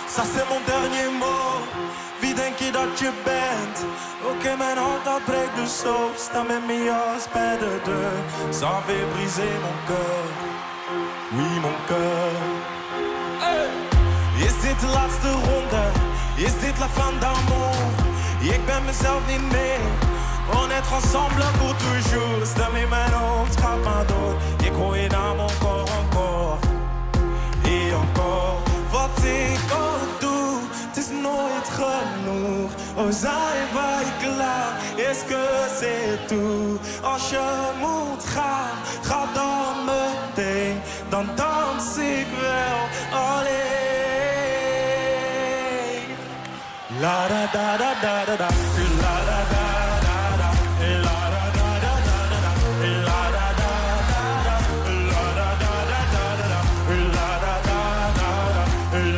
ça c'est mon dernier mot. Wie denk je dat je bent? Oké, mijn hart dat breekt dus zo. Sta met mijn jas bij de deur. Ça fait briser mon cœur. Oui, mon cœur. Hey! Is dit de laatste ronde? Is dit la fin d'amour? Ik ben mezelf niet meer. On est ensemble pour toujours. Stem in mijn hoofd, gaat maar door. Ik hoor je naam encore. Et encore. Wat ik ook doe, het is nooit genoeg. Oh, zijn wij klaar? Est-ce que c'est tout? Als je moet gaan, ga dan meteen. Dan dans ik wel alleen. La da da da da da da. La da da da da. La da da da da da. La da da da da. La da da da da da. La da da da da.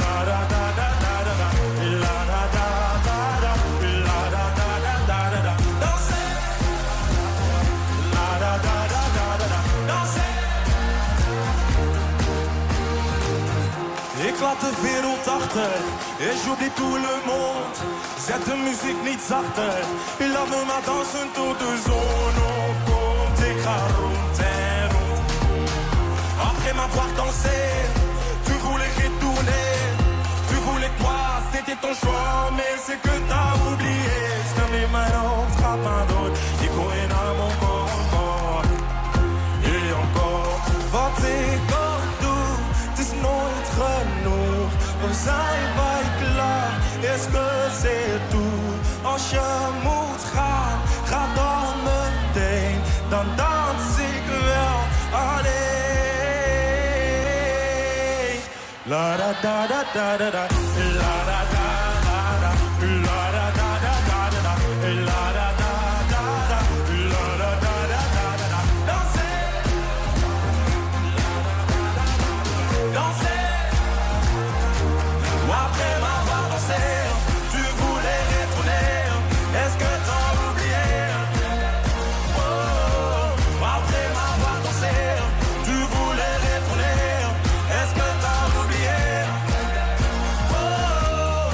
La da da da da da. La da da da da. La da da da da da. Danser. La da da da da da. Danser. Ik laat de wereld achter et j'oublie tout le monde. Zet de muziek niet zachter. Laat me maar dansen tot de zon opkomt. Ik ga rond en rond. Après m'avoir dansé, tu voulais retourner. Tu voulais quoi, c'était ton choix, mais c'est que t'as oublié. Stem in mijn hoofd, gaat maar door. Ik hoor je naam encore. Et encore. Wat ik ook doe, het is nooit genoeg. We zijn wij klaar, est-ce que c'est tout? Als je moet gaan, ga dan meteen. Dan dans ik wel alleen. La da da da da da da. La da da da da. La da da da da da. La da da da da. La da da da da da. Danser. Danser. Après m'avoir dansé, tu voulais retourner. Est-ce que t'as oublié? Oh, après m'avoir dansé, tu voulais retourner. Est-ce que t'as oublié? Oh,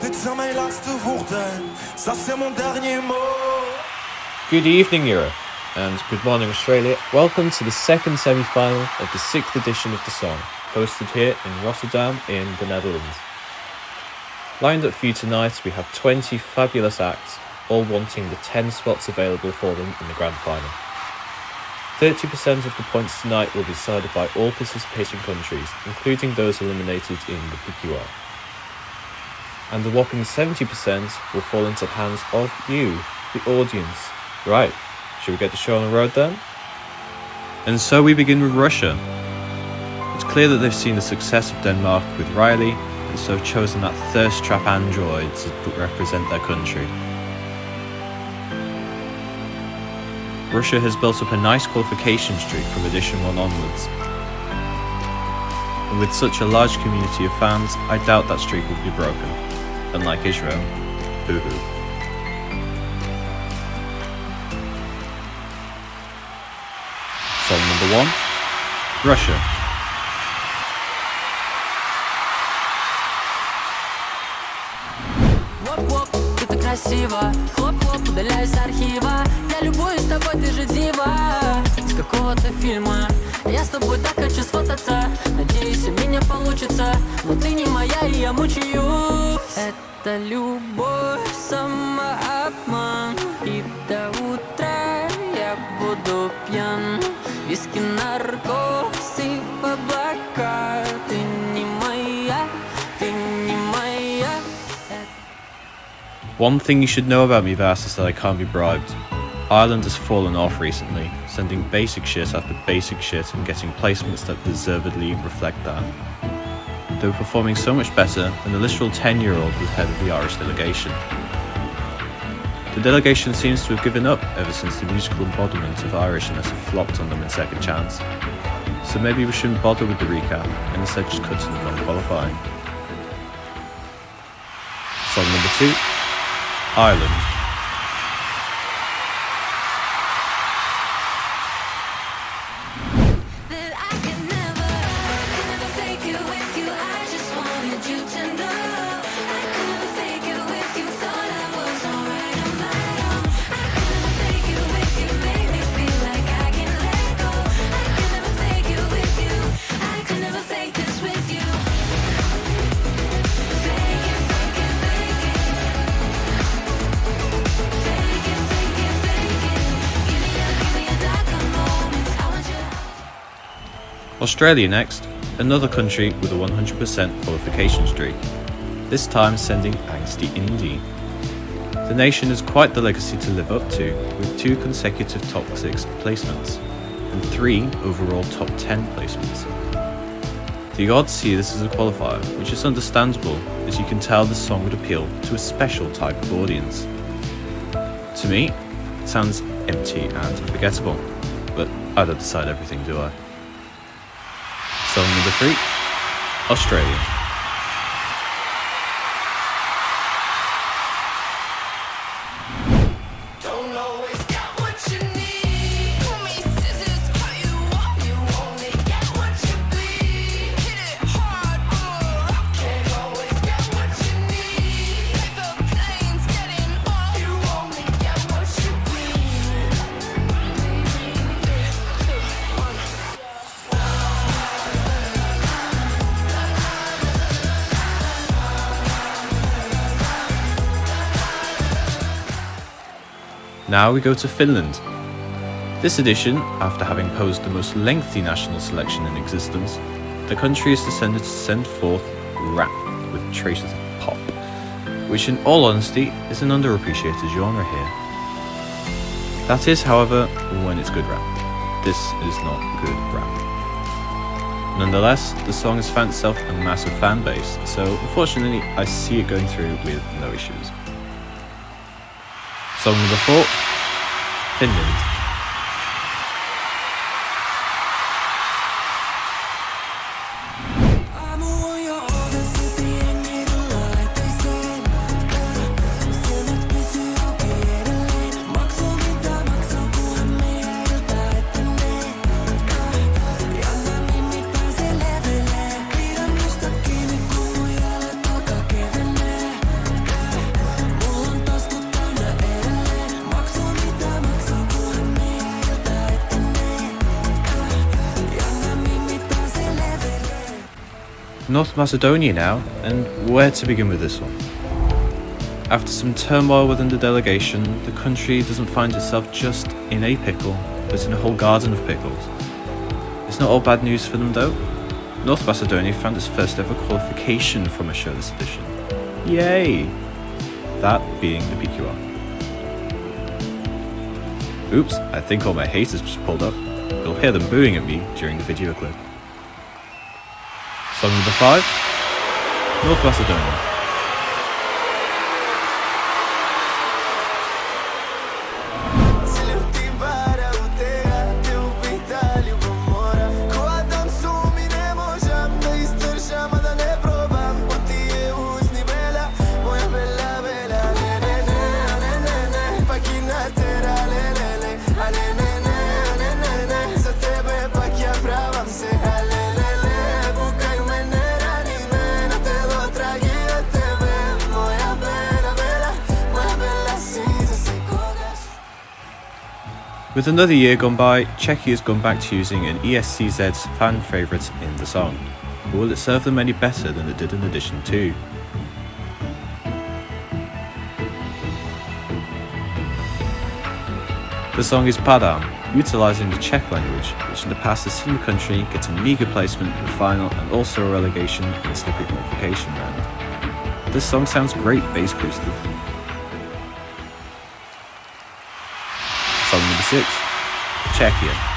dit zijn mijn laatste woorden. Ça c'est mon dernier mot. Good evening, Europe, and good morning, Australia. Welcome to the second semi-final of the 6th edition of the song, hosted here in Rotterdam in the Netherlands. Lined up for you tonight, we have 20 fabulous acts, all wanting the 10 spots available for them in the grand final. 30% of the points tonight will be decided by all participating countries, including those eliminated in the PQR. And the whopping 70% will fall into the hands of you, the audience. Right, should we get the show on the road then? And so we begin with Russia. It's clear that they've seen the success of Denmark with Riley, and so chosen that thirst trap android to represent their country. Russia has built up a nice qualification streak from Edition 1 onwards. And with such a large community of fans, I doubt that streak will be broken. Unlike Israel, boo-hoo. Song number 1, Russia. Воп-воп, ты так красиво. Хлоп-хлоп, удаляюсь с архива. Я любуюсь тобой, ты же дива. С какого-то фильма. Я с тобой так хочу сфотаться. Надеюсь, у меня получится. Но ты не моя, и я мучаюсь. Это любовь, самообман. И до утра я буду пьян. Виски, наркоз в облака. Ты не моя, ты не моя. One thing you should know about me, Vas, is that I can't be bribed. Ireland has fallen off recently, sending basic shit after basic shit and getting placements that deservedly reflect that. They were performing so much better than the literal 10-year-old was head of the Irish delegation. The delegation seems to have given up ever since the musical embodiment of Irishness had flopped on them in second chance. So maybe we shouldn't bother with the recap and instead just cut to the non-qualifying. Song number 2, Ireland. That I can never fake it with you. I Australia next, another country with a 100% qualification streak, this time sending angsty Indie. The nation has quite the legacy to live up to, with 2 consecutive top 6 placements, and 3 overall top 10 placements. The odds see this as a qualifier, which is understandable, as you can tell the song would appeal to a special type of audience. To me, it sounds empty and unforgettable, but I don't decide everything, do I? Song number 3, Australia. Now we go to Finland. This edition, after having posed the most lengthy national selection in existence, the country is descended to send forth rap with traces of pop, which in all honesty is an underappreciated genre here. That is, however, when it's good rap. This is not good rap. Nonetheless, the song has found itself a massive fan base, so unfortunately I see it going through with no issues. Song number 4, Finland. North Macedonia now, and where to begin with this one? After some turmoil within the delegation, the country doesn't find itself just in a pickle, but in a whole garden of pickles. It's not all bad news for them though. North Macedonia found its first ever qualification from a show this edition. Yay! That being the PQR. Oops, I think all my haters just pulled up. You'll hear them booing at me during the video clip. Song number 5, North Macedonia. With another year gone by, Czechia has gone back to using an ESCZ's fan favourite in the song, but will it serve them any better than it did in edition 2? The song is Padám, utilising the Czech language, which in the past has seen the country get a meagre placement in the final and also a relegation in the slippery qualification round. This song sounds great bass boosted. Song number 6, Czechia.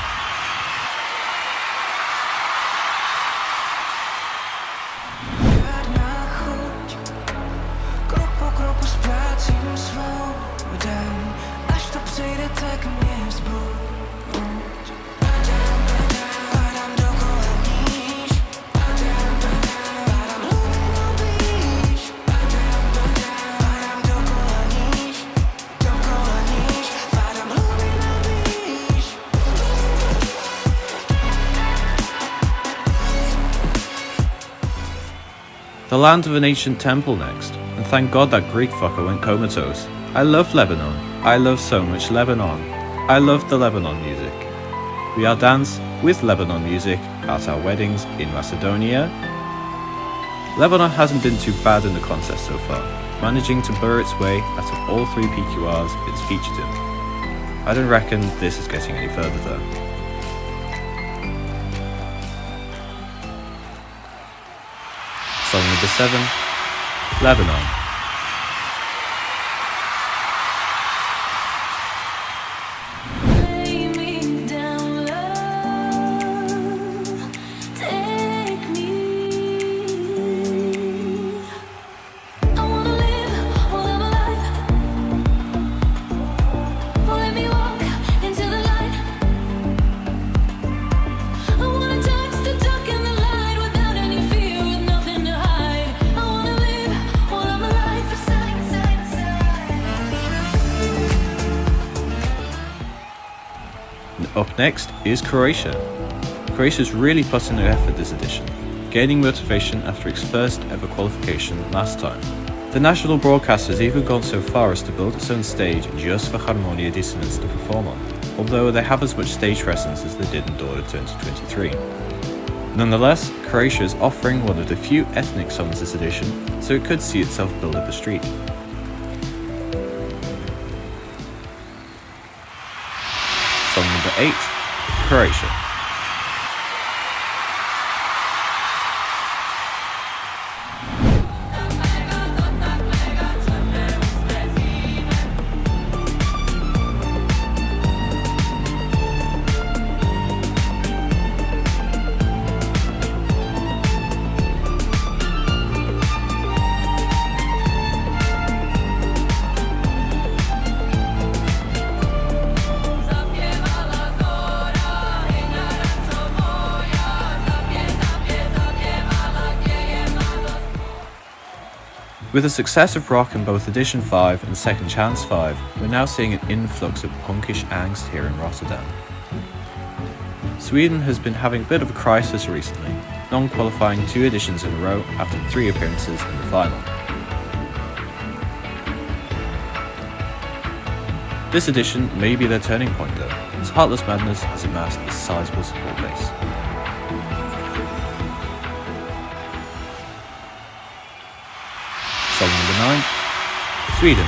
The land of an ancient temple next, and thank God that Greek fucker went comatose. I love Lebanon. I love so much Lebanon. I love the Lebanon music. We are dance with Lebanon music at our weddings in Macedonia. Lebanon hasn't been too bad in the contest so far, managing to burr its way out of all 3 PQRs it's featured in. I don't reckon this is getting any further though. Song number 7, Lebanon. Up next is Croatia. Croatia's really put in their effort this edition, gaining motivation after its first ever qualification last time. The national broadcast has even gone so far as to build its own stage just for Harmonija Disonance to perform on, although they have as much stage presence as they did in Dora 2023. Nonetheless, Croatia is offering one of the few ethnic songs this edition, so it could see itself build up a streak. Song number 8, Croatia. With the success of rock in both Edition 5 and Second Chance 5, we're now seeing an influx of punkish angst here in Rotterdam. Sweden has been having a bit of a crisis recently, non-qualifying 2 editions in a row after 3 appearances in the final. This edition may be their turning point though, as Heartless Madness has amassed a sizable support base. Song number 9, Sweden.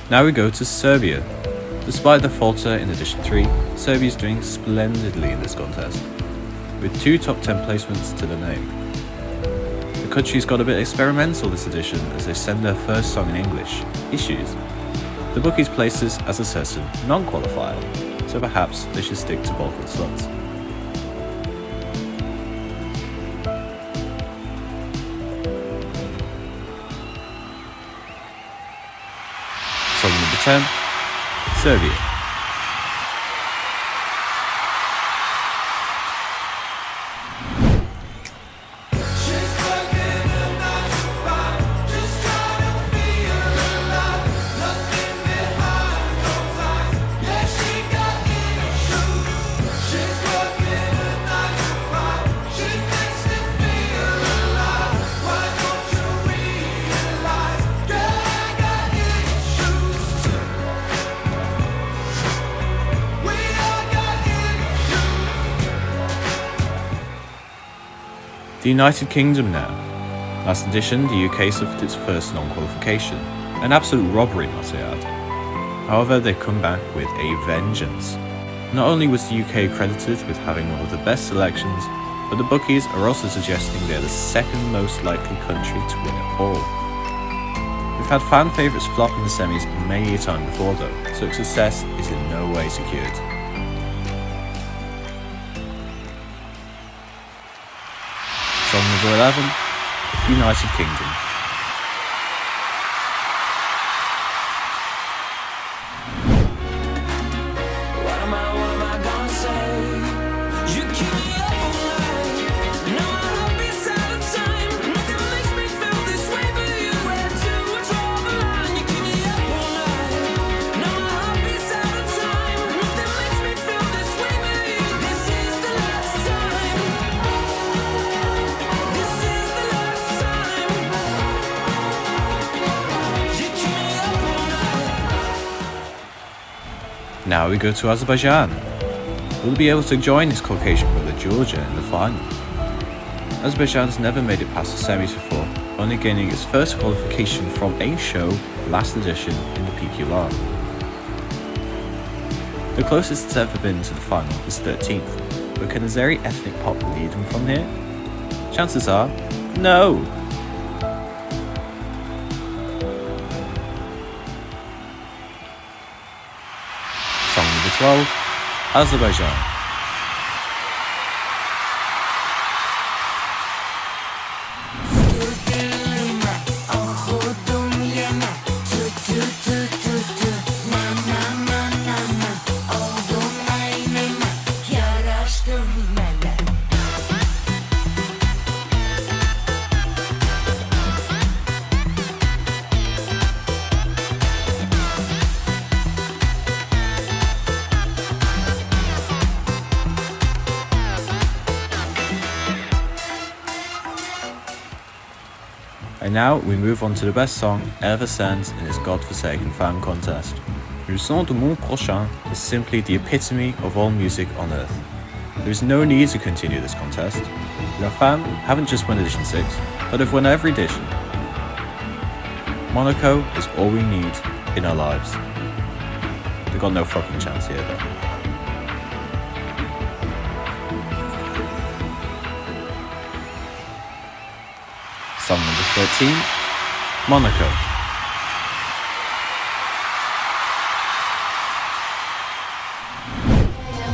Now we go to Serbia. Despite the falter in Edition 3, Serbia is doing splendidly in this contest, with 2 top 10 placements to the name. The country's got a bit experimental this edition as they send their first song in English, Issues. The bookies place this as a certain non-qualifier, so perhaps they should stick to Balkan Sluts. Song number 10, Serbia. The United Kingdom now. Last edition, the UK suffered its first non-qualification, an absolute robbery, must I add. However, they come back with a vengeance. Not only was the UK credited with having one of the best selections, but the bookies are also suggesting they're the second most likely country to win it all. We've had fan favourites flop in the semis many a time before though, so success is in no way secured. Song number 11, United Kingdom. Now we go to Azerbaijan. Will he be able to join his Caucasian brother Georgia in the final? Azerbaijan has never made it past the semis before, only gaining its first qualification from a show last edition in the PQR. The closest it's ever been to the final is 13th, but can Azeri ethnic pop lead them from here? Chances are, no! Song number 12, Azerbaijan. And now we move on to the best song ever sent in this godforsaken fan contest. Le son de mon prochain is simply the epitome of all music on earth. There is no need to continue this contest. La Femme haven't just won edition 6, but have won every edition. Monaco is all we need in our lives. They've got no fucking chance here though. Song number 13, Monaco.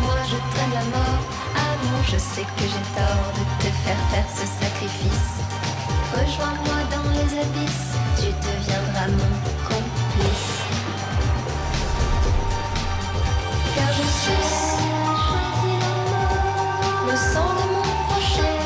Moi je traîne la mort, amour, je sais que j'ai tort de te faire ce sacrifice. Rejoins-moi dans les abysses, tu deviendras mon complice. Car je suis le sang de mon prochain.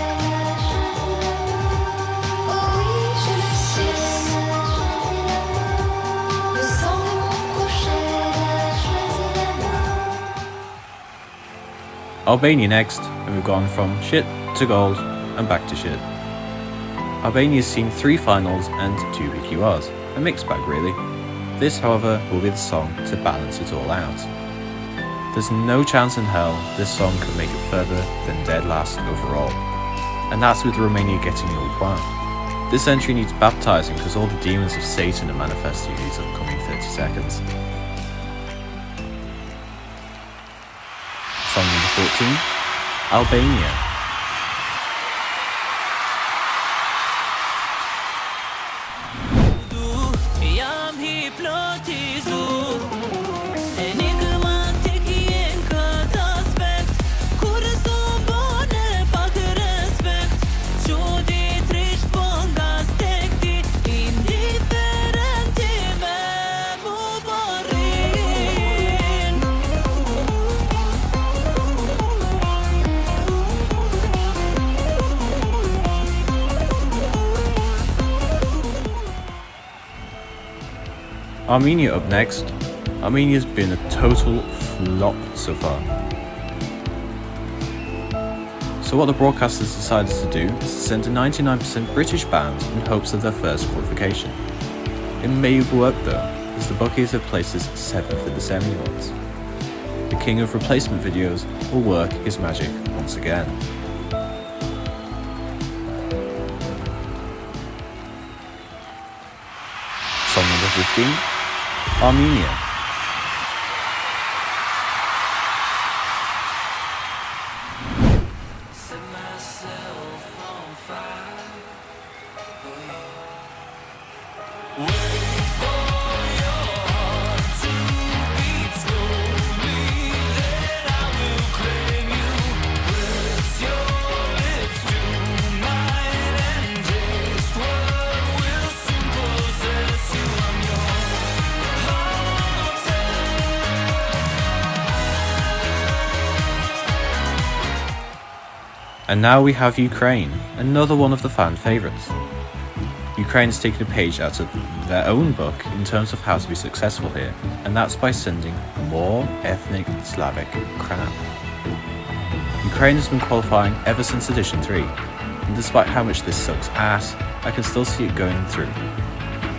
Albania next, and we've gone from shit to gold and back to shit. Albania's seen 3 finals and 2 PQRs, a mixed bag really. This, however, will be the song to balance it all out. There's no chance in hell this song could make it further than dead last overall, and that's with Romania getting 0 point. This entry needs baptizing because all the demons of Satan are manifesting in these upcoming 30 seconds. Song number 14, Albania. Jam hipnotizuar, enigmatik i en këtë aspekt, kur s'u bone pak respekt, qudi trisht po nga stekti, indiferenti me mu borrin. Armenia up next. Armenia's been a total flop so far. So what the broadcasters decided to do is to send a 99% British band in hopes of their first qualification. It may have worked though, as the Buckies have placed us 7th in the semi-awards. The king of replacement videos will work his magic once again. Song number 15, Armenia. Set myself on fire for you. Wait for your heart to beat slowly, then I will claim you. Press your lips to mine and taste what will soon possess you. I'm your And now we have Ukraine, another one of the fan favourites. Ukraine has taken a page out of their own book in terms of how to be successful here, and that's by sending more ethnic Slavic crap. Ukraine has been qualifying ever since edition 3, and despite how much this sucks ass, I can still see it going through.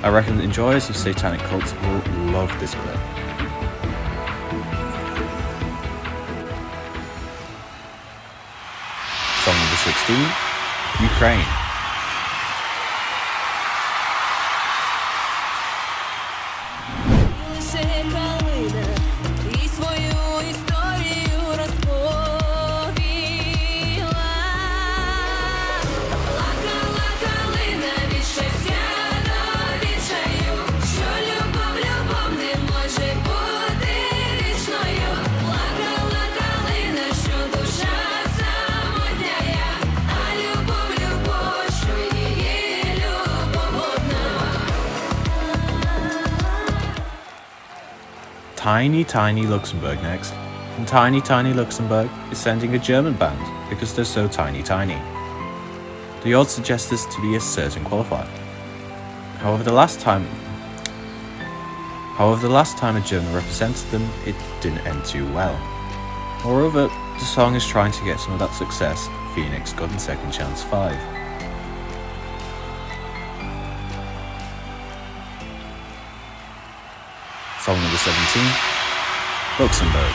I reckon the enjoyers of satanic cults will love this clip. Song number 16, Ukraine. Tiny Luxembourg next. And tiny Luxembourg is sending a German band because they're so tiny. The odds suggest this to be a certain qualifier. However, the last time a German represented them, it didn't end too well. Moreover, the song is trying to get some of that success Phoenix got in Second Chance 5. Song number 17, Luxembourg.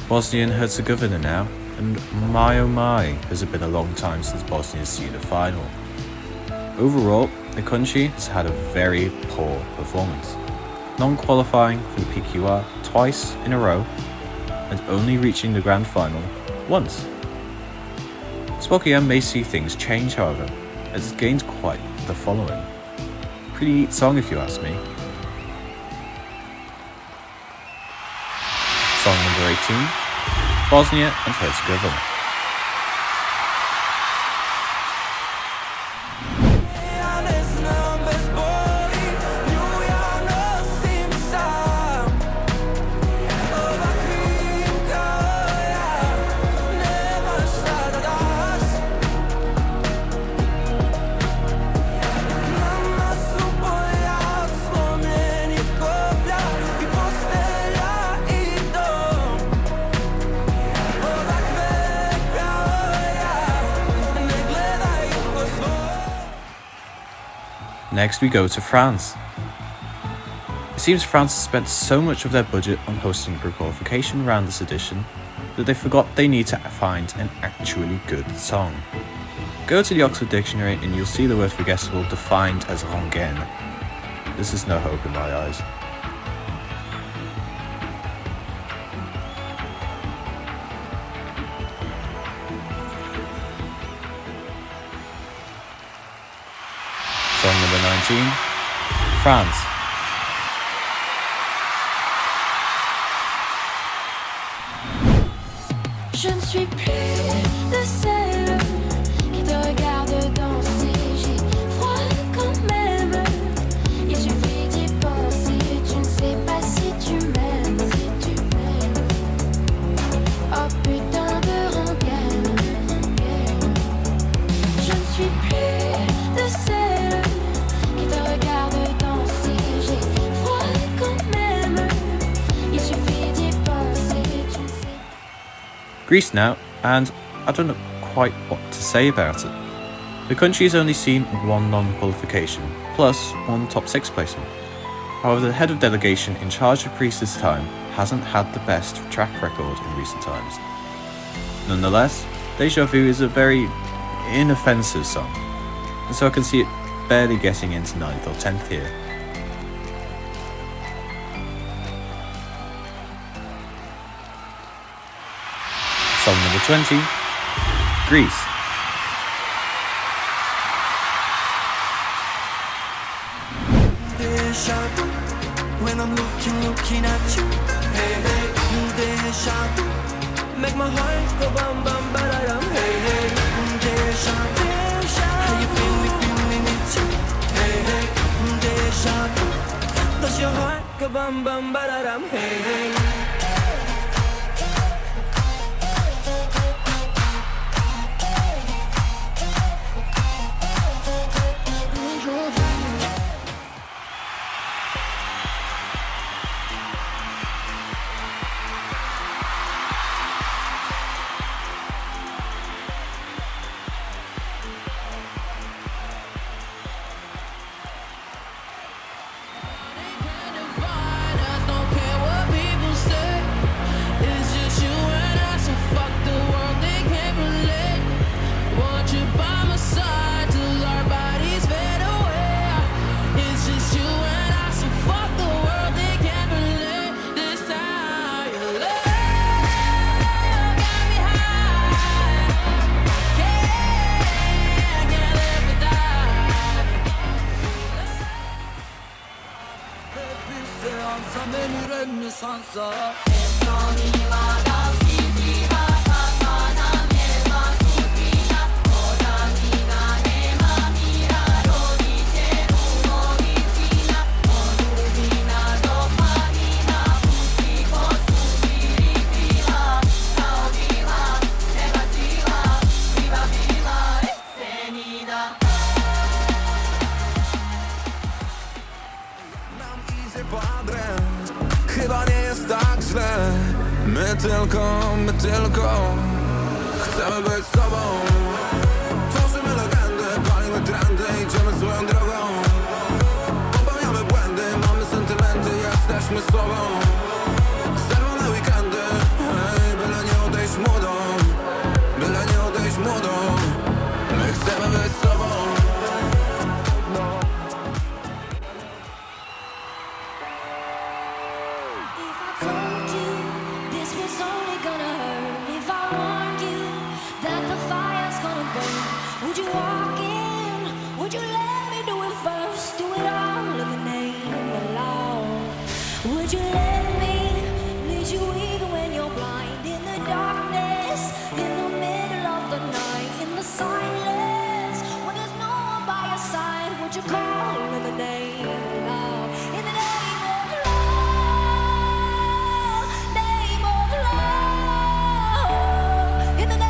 Bosnia and Herzegovina now, and my oh my, has it been a long time since Bosnia has seen a final. Overall, the country has had a very poor performance, non-qualifying for the PQR twice in a row, and only reaching the grand final once. Spokojan may see things change, however, as it gained quite the following. Pretty neat song if you ask me. Song number 18, Bosnia and Herzegovina. Next we go to France. It seems France has spent so much of their budget on hosting a pre-qualification round this edition that they forgot they need to find an actually good song. Go to the Oxford Dictionary and you'll see the word forgettable defined as Rengaine. This is no hope in my eyes. Song number 19, France. Je ne suis plus de celle qui te regarde danser. J'ai froid quand même. Il suffit d'y penser. Tu ne sais pas si tu m'aimes, Oh putain de rengaine. Je ne suis plus de celle qui te regarde danser. J'ai froid quand même. Il suffit d'y penser. Tu ne sais. Greece now, and I don't know quite what to say about it. The country has only seen one non-qualification, plus one top 6 placement. However, the head of delegation in charge of Greece this time hasn't had the best track record in recent times. Nonetheless, Deja Vu is a very inoffensive song, and so I can see it barely getting into 9th or 10th here. Song number 20, Greece. When I'm looking at you, hey hey, deja vu, make my heart go bum bum ba-da-dum, hey hey, deja, how you feeling it too, hey hey, deja vu, does your heart baka bam bam bararam hey hey. Chyba nie jest tak źle. My tylko chcemy być sobą. Tworzymy legendy, palimy trendy, idziemy swoją drogą. Popełniamy błędy, mamy sentymenty, jesteśmy sobą. Czerwone weekendy, hej, byle nie odejść młodą. Byle nie odejść młodą. My chcemy być sobą. Would you walk in? Would you let me do it first? Do it all in the name of love. Would you let me lead you even when you're blind? In the darkness, in the middle of the night, in the silence, when there's no one by your side. Would you call in the name of love? In the name of love, name of love, in the name.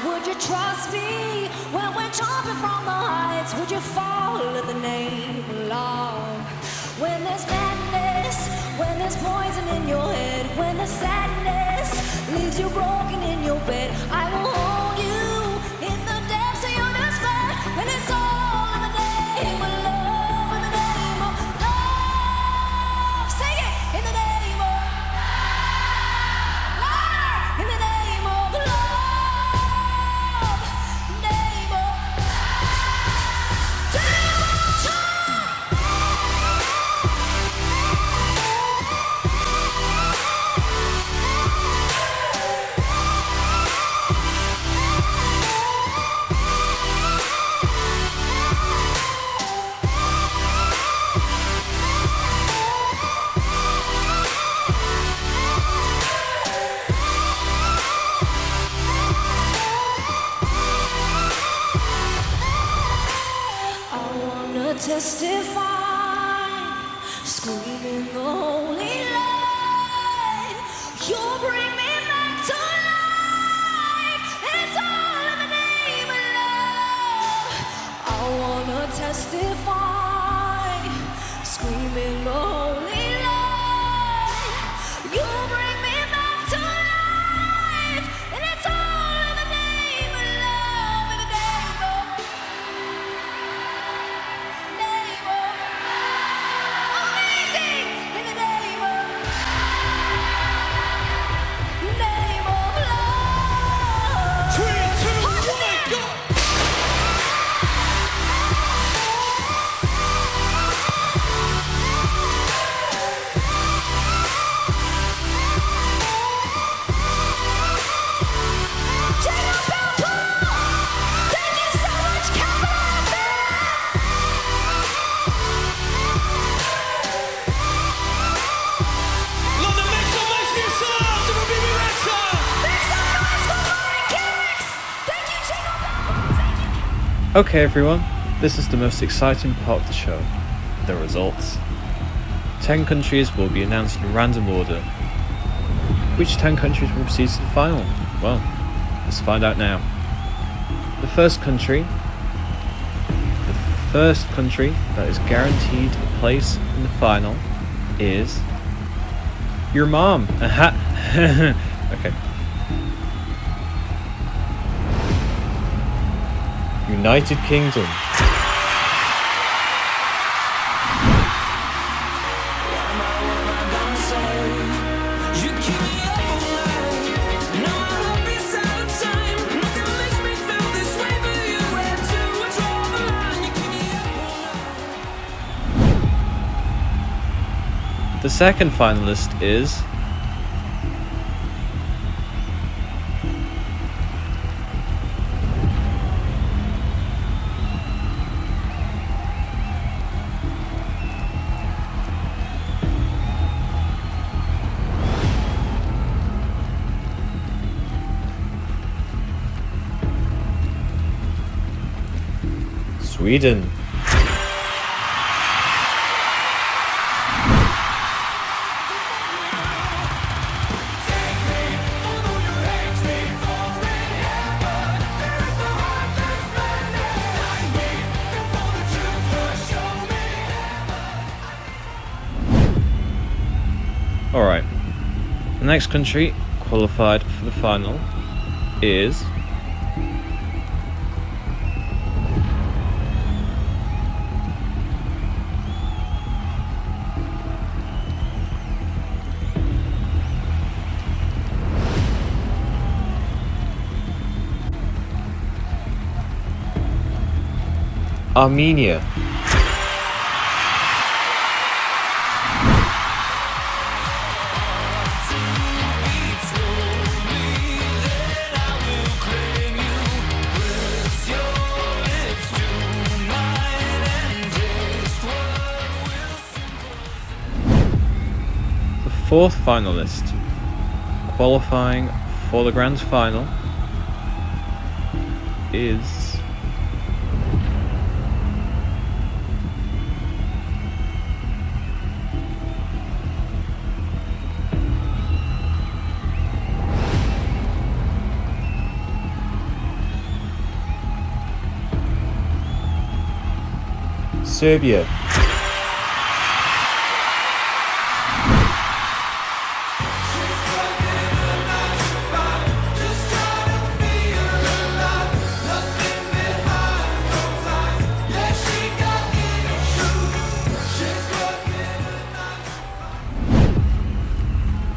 Would you trust me when we're jumping from the heights? Would you fall in the name of love? When there's madness, when there's poison in your head, when the sadness leaves you broken in your bed, I will hold you in the depths of your despair. When it's all in the name of love, in the name of love. Sing it in the name of louder, in the name of love. Testify, screaming the holy light. You'll bring me back to life. It's all in the name of love. I wanna testify, screaming the holy light. You'll bring me back to life, and it's all in the name of love, in the name of. Amazing in the name of Okay everyone, this is the most exciting part of the show, the results. 10 countries will be announced in random order. Which 10 countries will proceed to the final? Well, let's find out now. The first country that is guaranteed a place in the final is your mom. Aha. Okay. United Kingdom. The second finalist is Sweden. Alright, the next country qualified for the final is Armenia. The fourth finalist qualifying for the grand final is Serbia.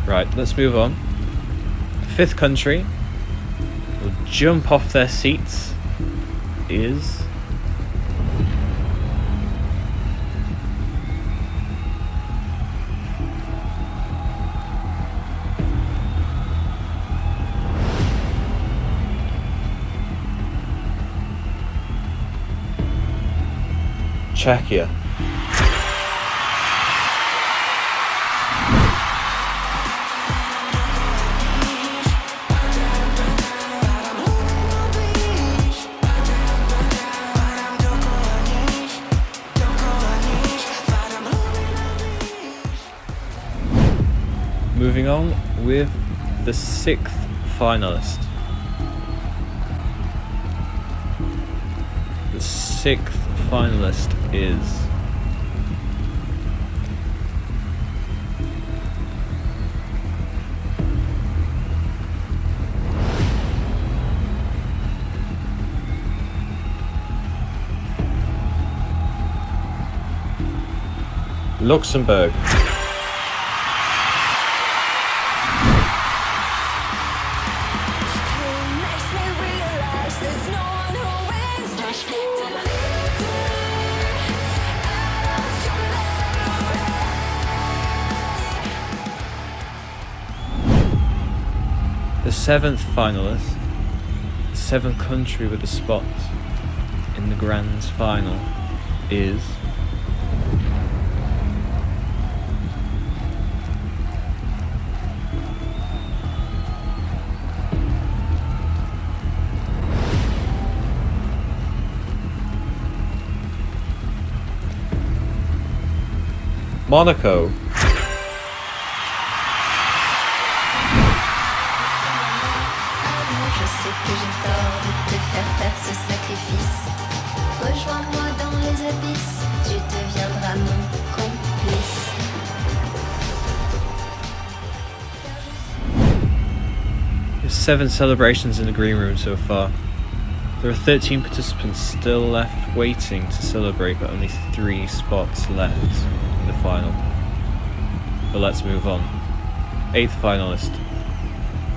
Right, let's move on. The fifth country will jump off their seats is Czechia. Moving on with the sixth finalist. The sixth finalist is Luxembourg. The seventh finalist, the seventh country with a spot in the grand final is Monaco. Je sais que j'ai tort de te faire faire ce sacrifice. Rejoins-moi dans les abysses, tu deviendras mon complice. There's 7 celebrations in the green room so far. There are 13 participants still left waiting to celebrate, but only 3 spots left in the final. But let's move on. 8th finalist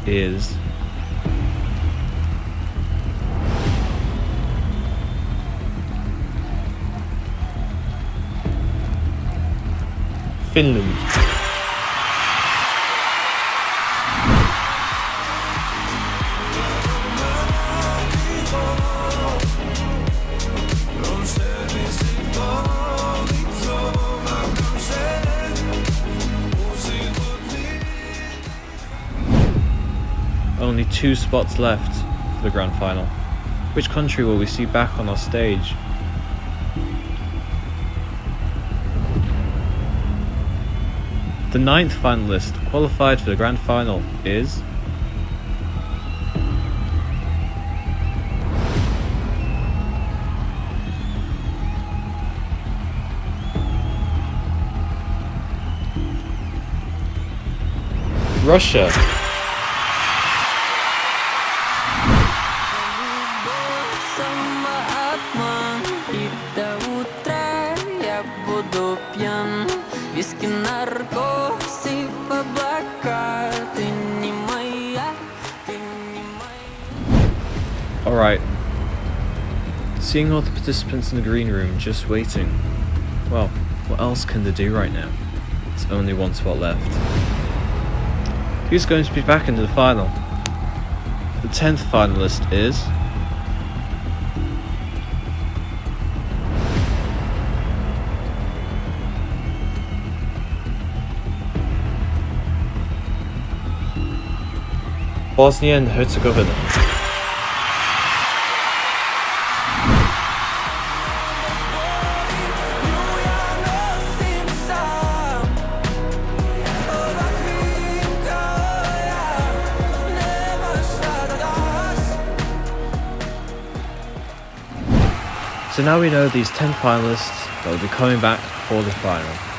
is Finland. Only 2 spots left for the grand final. Which country will we see back on our stage? The 9th finalist qualified for the grand final is Russia. Alright, seeing all the participants in the green room just waiting, well, what else can they do right now? There's only 1 spot left. Who's going to be back into the final? The 10th finalist is Bosnia and Herzegovina. So now we know these 10 finalists that will be coming back for the final.